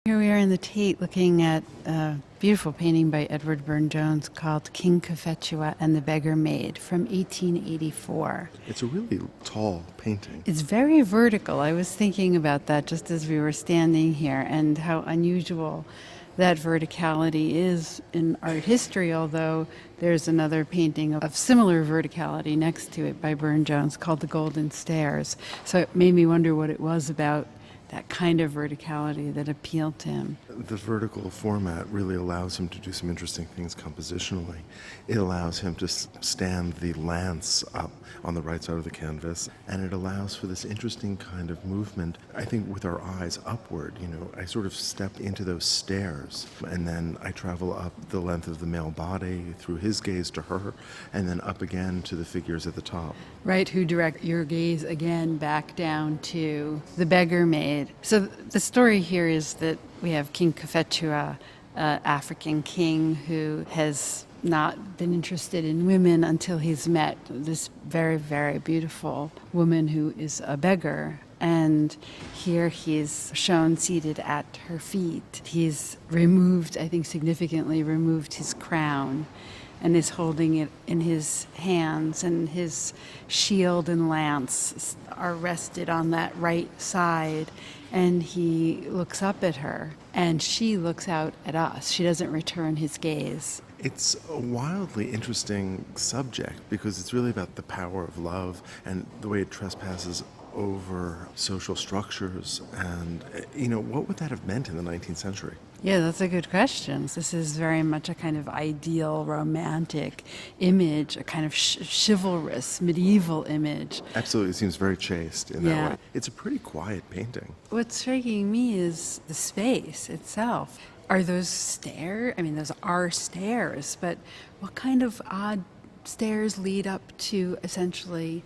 Here we are in the Tate looking at a beautiful painting by Edward Burne-Jones called King Cophetua and the Beggar Maid from 1884. It's a really tall painting. It's very vertical. I was thinking about that just as we were standing here and how unusual that verticality is in art history, although there's another painting of similar verticality next to it by Burne-Jones called The Golden Stairs. So it made me wonder what it was about that kind of verticality that appealed to him. The vertical format really allows him to do some interesting things compositionally. It allows him to stand the lance up on the right side of the canvas, and it allows for this interesting kind of movement, I think, with our eyes upward. You know, I sort of step into those stairs, and then I travel up the length of the male body through his gaze to her, and then up again to the figures at the top. Right, who direct your gaze again back down to the beggar maid. So the story here is that we have King Cophetua, an African king who has not been interested in women until he's met this very, very beautiful woman who is a beggar. And here he's shown seated at her feet. He's removed, I think significantly removed his crown and is holding it in his hands, and his shield and lance are rested on that right side, and he looks up at her and she looks out at us. She doesn't return his gaze. It's a wildly interesting subject because it's really about the power of love and the way it trespasses over social structures. And, you know, what would that have meant in the 19th century? Yeah, that's a good question. This is very much a kind of ideal romantic image, a kind of chivalrous medieval image. Absolutely, it seems very chaste in that way. It's a pretty quiet painting. What's striking me is the space itself. Are those stairs? I mean, those are stairs, but what kind of odd stairs lead up to essentially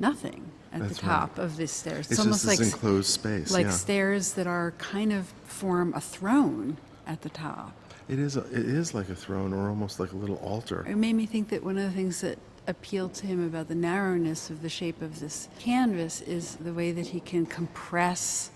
nothing at the top of this stairs? It's almost just this like enclosed space. Like stairs that are kind of form a throne at the top. It is like a throne, or almost like a little altar. It made me think that one of the things that appealed to him about the narrowness of the shape of this canvas is the way that he can compress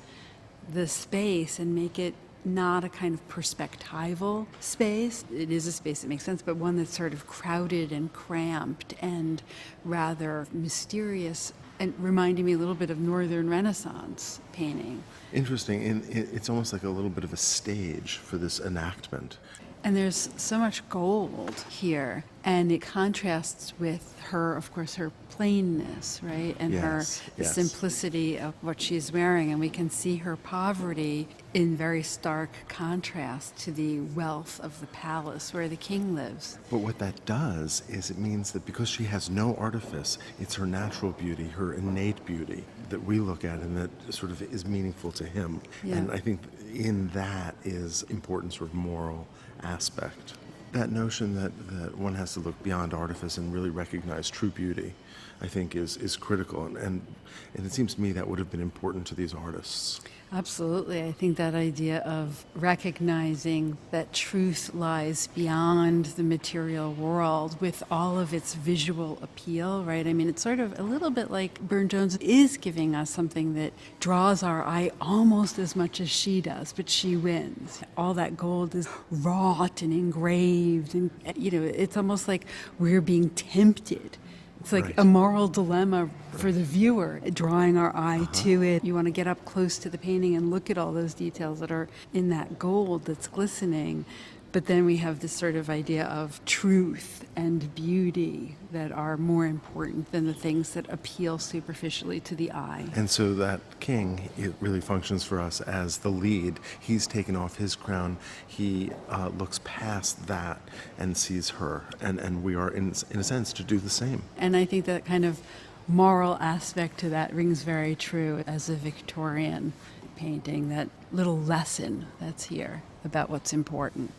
the space and make it not a kind of perspectival space. It is a space that makes sense, but one that's sort of crowded and cramped and rather mysterious, and reminding me a little bit of Northern Renaissance painting. Interesting. It's almost like a little bit of a stage for this enactment. And there's so much gold here, and it contrasts with her, of course, her plainness, right? And the simplicity of what she's wearing. And we can see her poverty in very stark contrast to the wealth of the palace where the king lives. But what that does is it means that because she has no artifice, it's her natural beauty, her innate beauty that we look at and that sort of is meaningful to him. Yeah. And I think in that is important sort of moral aspect. That notion that one has to look beyond artifice and really recognize true beauty, I think is critical. And it seems to me that would have been important to these artists. Absolutely. I think that idea of recognizing that truth lies beyond the material world with all of its visual appeal, right? I mean, it's sort of a little bit like Burne-Jones is giving us something that draws our eye almost as much as she does, but she wins. All that gold is wrought and engraved, and, you know, it's almost like we're being tempted. It's like a moral dilemma for the viewer, drawing our eye to it. You want to get up close to the painting and look at all those details that are in that gold that's glistening. But then we have this sort of idea of truth and beauty that are more important than the things that appeal superficially to the eye. And so that king, it really functions for us as the lead. He's taken off his crown. He looks past that and sees her. And we are, in a sense, to do the same. And I think that kind of moral aspect to that rings very true as a Victorian painting, that little lesson that's here about what's important.